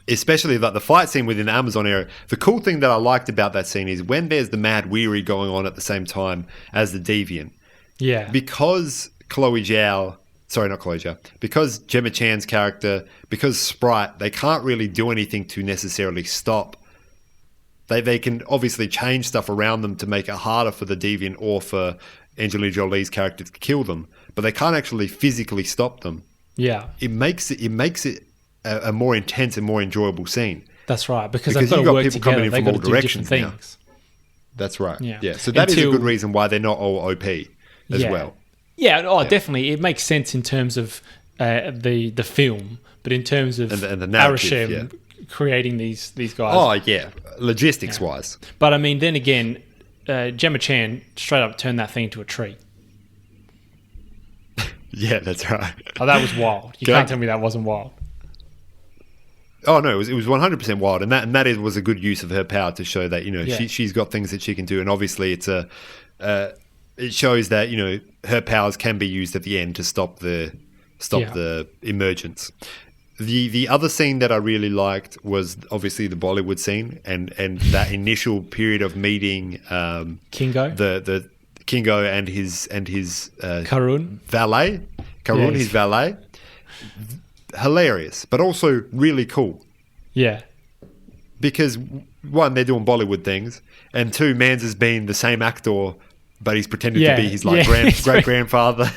Especially like the fight scene within the Amazon area. The cool thing that I liked about that scene is when there's the Mad Weary going on at the same time as the Deviant. Yeah. Because because Gemma Chan's character, because Sprite, they can't really do anything to necessarily stop. They can obviously change stuff around them to make it harder for the Deviant or for Angelina Jolie's character to kill them, but they can't actually physically stop them. Yeah. It makes it a more intense and more enjoyable scene. That's right, because they've got to work together. They've got to do different things. That's right. Yeah. So that is a good reason why they're not all OP as well. Yeah. Definitely. It makes sense in terms of the film, but in terms of and the narrative, Arishem creating these guys. Oh yeah, logistics wise. But I mean, then again, Gemma Chan straight up turned that thing into a tree. Yeah, that's right. Oh, that was wild. You can't tell me that wasn't wild. Oh no, it was 100% wild, and that was a good use of her power to show that, you know, she's got things that she can do, and obviously it shows that, you know, her powers can be used at the end to stop the emergence. The other scene that I really liked was obviously the Bollywood scene and that initial period of meeting Kingo, the Kingo and his Karun valet, his valet. Hilarious, but also really cool. Yeah. Because one, they're doing Bollywood things, and two, Mans has been the same actor, but he's pretended to be his great-grandfather.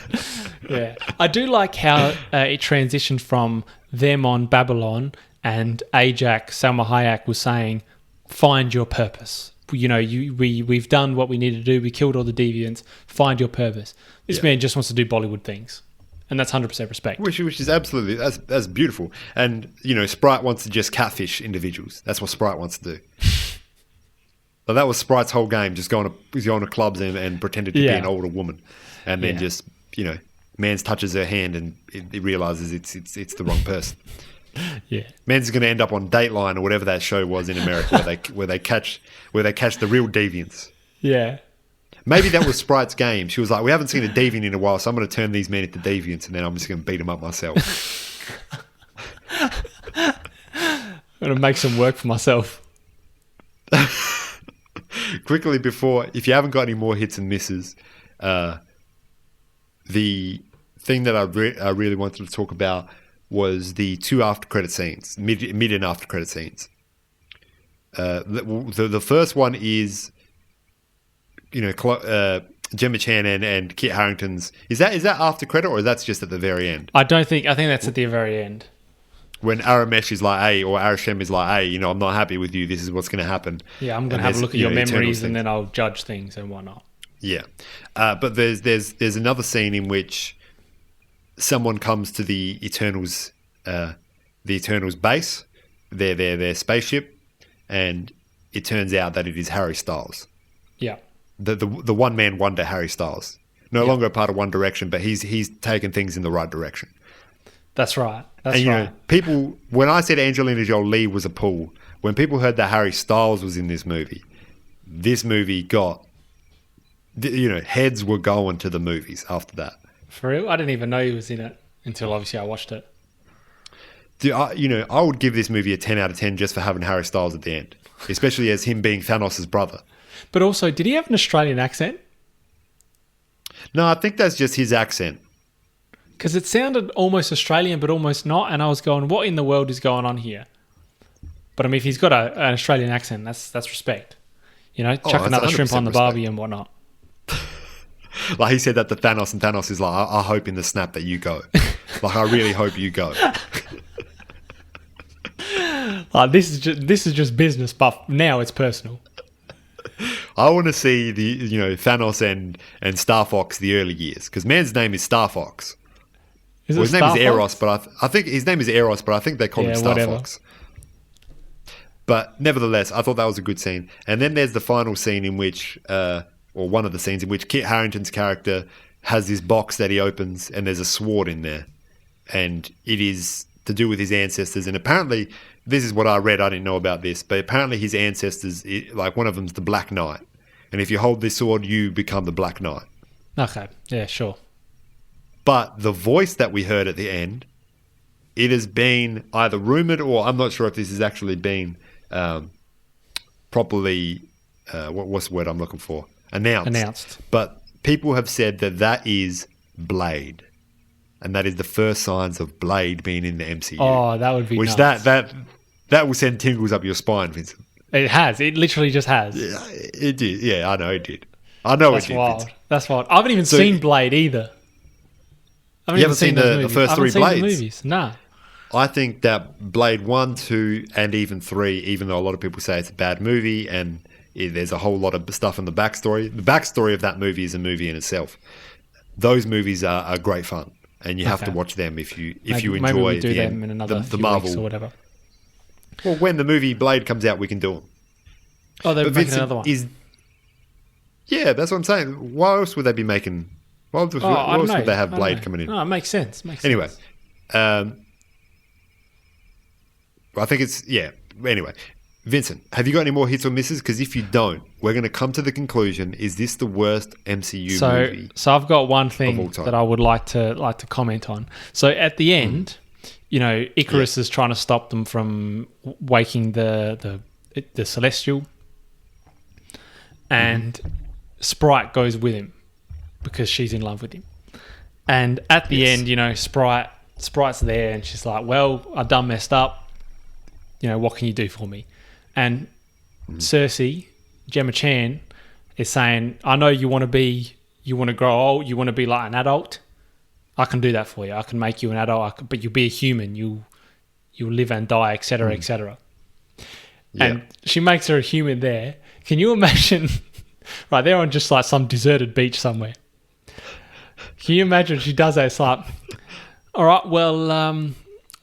Yeah. I do like how it transitioned from them on Babylon, and Ajax, Salma Hayek, was saying, find your purpose. You know, we've done what we need to do. We killed all the deviants. Find your purpose. This man just wants to do Bollywood things. And that's 100% respect. Which is absolutely, that's beautiful. And, you know, Sprite wants to just catfish individuals. That's what Sprite wants to do. So that was Sprite's whole game, just going to clubs and pretended to be an older woman. And then just, you know, Mans touches her hand and it realizes it's the wrong person. Yeah. Mans is going to end up on Dateline or whatever that show was in America where they catch the real deviants. Yeah. Maybe that was Sprite's game. She was like, we haven't seen a deviant in a while, so I'm going to turn these men into deviants, and then I'm just going to beat them up myself. I'm going to make some work for myself. Quickly before, if you haven't got any more hits and misses, the thing that I really wanted to talk about was the 2 after credit scenes, mid and after credit scenes. The first one is, Gemma Chan and Kit Harington's. Is that after credit, or is that just at the very end? I think that's at the very end. When Aramesh is like, hey, or Arashem is like, hey, I'm not happy with you. This is what's going to happen. Yeah, I'm going to have a look at your memories, and then I'll judge things and whatnot. Yeah, but there's another scene in which someone comes to the Eternals base, their spaceship, and it turns out that it is Harry Styles. Yeah, the one man wonder Harry Styles, no longer a part of One Direction, but he's taken things in the right direction. That's right. People, when I said Angelina Jolie was a pull, when people heard that Harry Styles was in this movie got, heads were going to the movies after that. For real? I didn't even know he was in it until obviously I watched it. Dude, I would give this movie a 10 out of 10 just for having Harry Styles at the end, especially as him being Thanos' brother. But also, did he have an Australian accent? No, I think that's just his accent. Because it sounded almost Australian, but almost not. And I was going, what in the world is going on here? But I mean, if he's got an Australian accent, that's respect. Chuck another shrimp on the barbie and whatnot. Like he said that to Thanos, and Thanos is like, I hope in the snap that you go. Like, I really hope you go. This is just business, but now it's personal. I want to see the Thanos and Star Fox the early years, because man's name is Star Fox. His name is Eros, but I think his name is Eros, but I think they call him Star Fox. But nevertheless, I thought that was a good scene. And then there's the final scene in which, or one of the scenes in which Kit Harington's character has this box that he opens, and there's a sword in there, and it is to do with his ancestors. And apparently, this is what I read. I didn't know about this, but apparently his ancestors, like one of them's the Black Knight, and if you hold this sword, you become the Black Knight. Okay, yeah, sure. But the voice that we heard at the end, it has been either rumoured, or I'm not sure if this has actually been properly, what's the word I'm looking for? Announced. But people have said that is Blade. And that is the first signs of Blade being in the MCU. Oh, that would be nuts. That will send tingles up your spine, Vincent. It has. It literally just has. Yeah, it did. Yeah, I know it did. I know it did. That's wild. I haven't even seen Blade either. You haven't seen the first 3 Blades? I haven't seen the movies. Nah. I think that Blade 1, 2, and even 3, even though a lot of people say it's a bad movie and there's a whole lot of stuff in the backstory. The backstory of that movie is a movie in itself. Those movies are great fun, and you have to watch them if you enjoy maybe we'll do them in another few Marvel weeks or whatever. Well, when the movie Blade comes out, we can do them. Oh, they're making another one. Yeah, that's what I'm saying. Why else would they be making? Why else would they have Blade coming in? No, it makes sense. Anyway, I think it's Anyway, Vincent, have you got any more hits or misses? Because if you don't, we're going to come to the conclusion: is this the worst MCU movie? So I've got one thing that I would like to comment on. So at the end, Icarus is trying to stop them from waking the Celestial, and Sprite goes with him because she's in love with him. And at the end, Sprite's there, and she's like, "Well, I done messed up. What can you do for me?" And Cersei, Gemma Chan, is saying, "I know you want to grow old, you want to be like an adult. I can do that for you. I can make you an adult, but you'll be a human. You'll live and die, etc., etc." Yeah. And she makes her a human there. Can you imagine? Right, they're on just like some deserted beach somewhere. Can you imagine she does that? It's like, all right, well,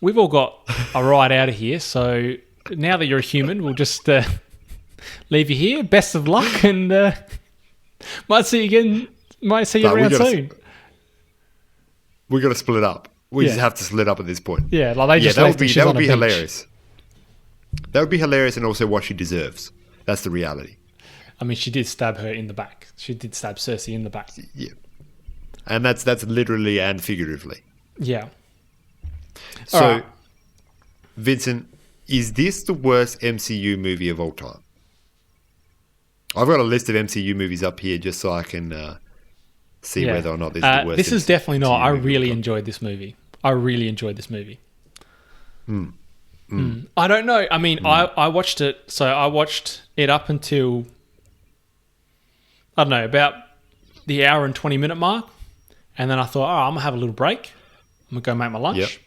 we've all got a ride out of here, so now that you're a human, we'll just leave you here. Best of luck, and might see you again. Might see you around soon. We got to split up. We just have to split up at this point. Yeah, like they just that would be hilarious. That would be hilarious, and also what she deserves. That's the reality. I mean, she did stab her in the back. She did stab Cersei in the back. Yeah, and that's literally and figuratively. Yeah. So, Vincent, is this the worst MCU movie of all time? I've got a list of MCU movies up here just so I can see whether or not this is the worst. This is definitely not. I really enjoyed this movie. I don't know. I mean, I watched it. So I watched it up until, I don't know, about the hour and 20-minute mark. And then I thought, I'm going to have a little break. I'm going to go make my lunch.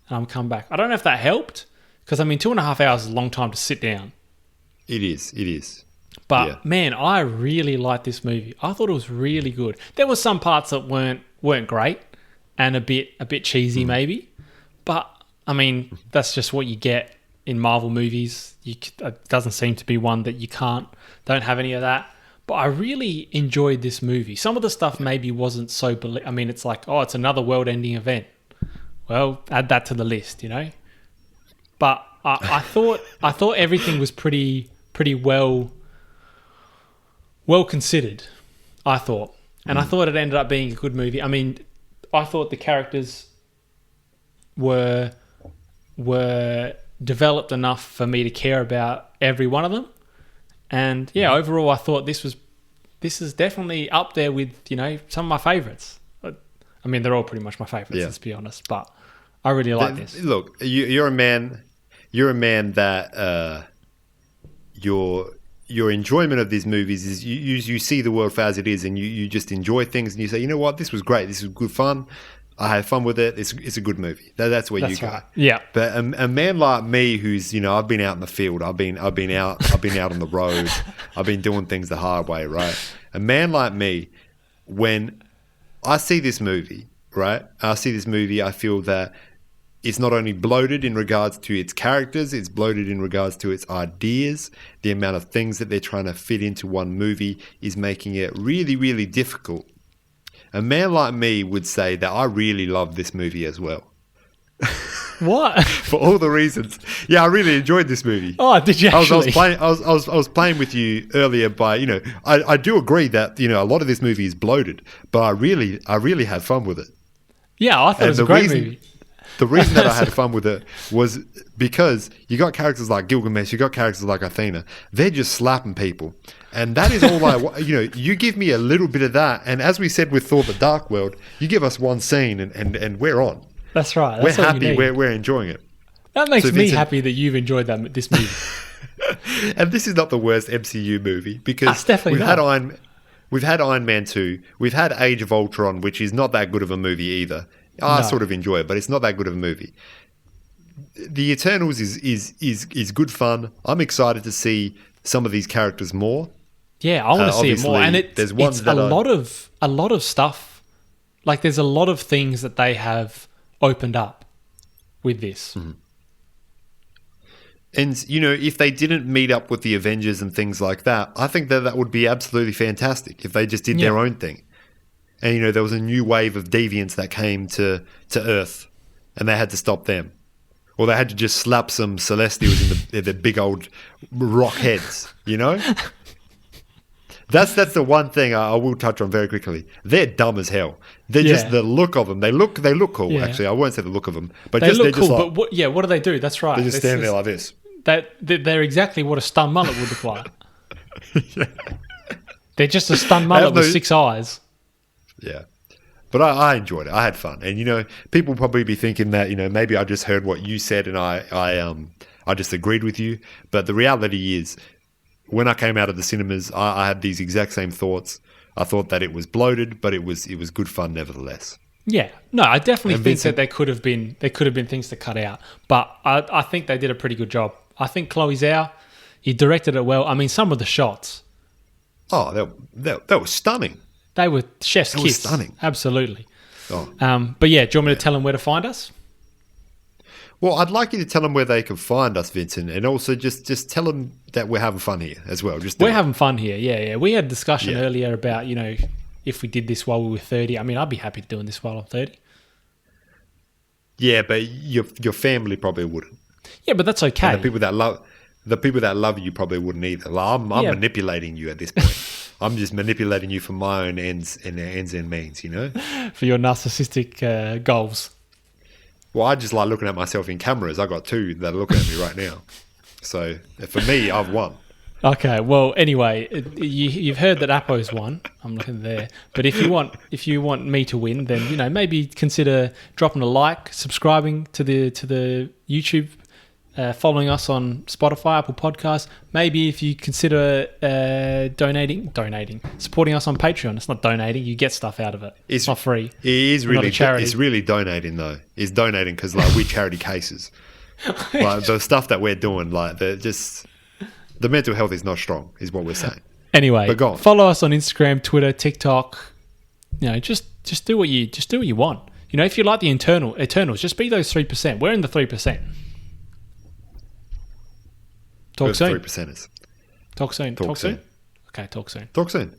And I'm going to come back. I don't know if that helped. Because, I mean, 2.5 hours is a long time to sit down. It is. But, man, I really liked this movie. I thought it was really good. There were some parts that weren't great and a bit cheesy maybe. But, I mean, that's just what you get in Marvel movies. It doesn't seem to be one that you don't have any of that. But I really enjoyed this movie. Some of the stuff maybe wasn't so... I mean, it's like, it's another world-ending event. Well, add that to the list, you know? But I thought everything was pretty well considered, I thought. And I thought it ended up being a good movie. I mean, I thought the characters were developed enough for me to care about every one of them. And yeah, overall, I thought this is definitely up there with, you know, some of my favourites. I mean, they're all pretty much my favourites, let's be honest. But I really like this. Look, you're a man. You're a man that your enjoyment of these movies is you see the world for as it is, and you just enjoy things, and you say, you know what, this was great. This was good fun. I had fun with it. It's a good movie. That's where you go. Right. Yeah. But a man like me, who's, you know, I've been out in the field. I've been out on the road. I've been doing things the hard way, right? A man like me, when I see this movie, right? I feel that it's not only bloated in regards to its characters, it's bloated in regards to its ideas. The amount of things that they're trying to fit into one movie is making it really, really difficult. A man like me would say that I really love this movie as well. What? For all the reasons. Yeah, I really enjoyed this movie. Oh, did you actually? I was playing with you earlier by, you know, I do agree that, you know, a lot of this movie is bloated, but I really had fun with it. Yeah, I thought it was a great movie. The reason that I had fun with it was because you got characters like Gilgamesh, you got characters like Athena. They're just slapping people. And that is all you give me a little bit of that. And as we said with Thor: The Dark World, you give us one scene and we're on. That's right. We're happy. We're enjoying it. That makes me happy that you've enjoyed this movie. And this is not the worst MCU movie because we've had Iron Man 2. We've had Age of Ultron, which is not that good of a movie either. I sort of enjoy it, but it's not that good of a movie. The Eternals is good fun. I'm excited to see some of these characters more. Yeah, I want to see it more. And it's a lot of stuff. Like, there's a lot of things that they have opened up with this. Mm-hmm. And, you know, if they didn't meet up with the Avengers and things like that, I think that would be absolutely fantastic if they just did their own thing. And, you know, there was a new wave of deviants that came to Earth, and they had to stop them. Or they had to just slap some Celestials in the big old rock heads, you know? That's the one thing I will touch on very quickly. They're dumb as hell. They're just the look of them. They look cool, actually. I won't say the look of them. But they're just cool, like... But what do they do? That's right. They just stand there like this. They're exactly what a stun mullet would look like. They're just a stun mullet with 6 eyes. Yeah. But I enjoyed it. I had fun. And, you know, people probably be thinking that, you know, maybe I just heard what you said and I just agreed with you. But the reality is, when I came out of the cinemas, I had these exact same thoughts. I thought that it was bloated, but it was good fun nevertheless. Yeah. No, I definitely think that there could have been things to cut out. But I think they did a pretty good job. I think Chloe Zhao, he directed it well. I mean, some of the shots. Oh, they were stunning. They were chef's kiss. Stunning. Absolutely. Oh. But yeah, do you want me to tell them where to find us? Well, I'd like you to tell them where they can find us, Vincent, and also just tell them that we're having fun here as well. We're having fun here, yeah. We had a discussion earlier about, you know, if we did this while we were 30. I mean, I'd be happy doing this while I'm 30. Yeah, but your family probably wouldn't. Yeah, but that's okay. And the people that love you probably wouldn't either. Like, I'm manipulating you at this point. I'm just manipulating you for my own ends and means, you know? For your narcissistic goals. Well, I just like looking at myself in cameras. I got 2 that are looking at me right now. So for me, I've won. Okay, well, anyway, you've heard that Apo's won. I'm looking there. But if you want me to win, then maybe consider dropping a like, subscribing to the YouTube, following us on Spotify, Apple Podcasts. Maybe if you consider donating, supporting us on Patreon. It's not donating; you get stuff out of it. It's not free. It is really not a charity. It's really donating though. It's donating because we charity cases. The stuff that we're doing, the mental health is not strong, is what we're saying. Anyway, follow us on Instagram, Twitter, TikTok. Just do what you want. If you like the Eternals, just be those 3%. We're in the 3%. Talk soon. 3%ers. Talk soon. Talk soon. Okay, talk soon. Talk soon.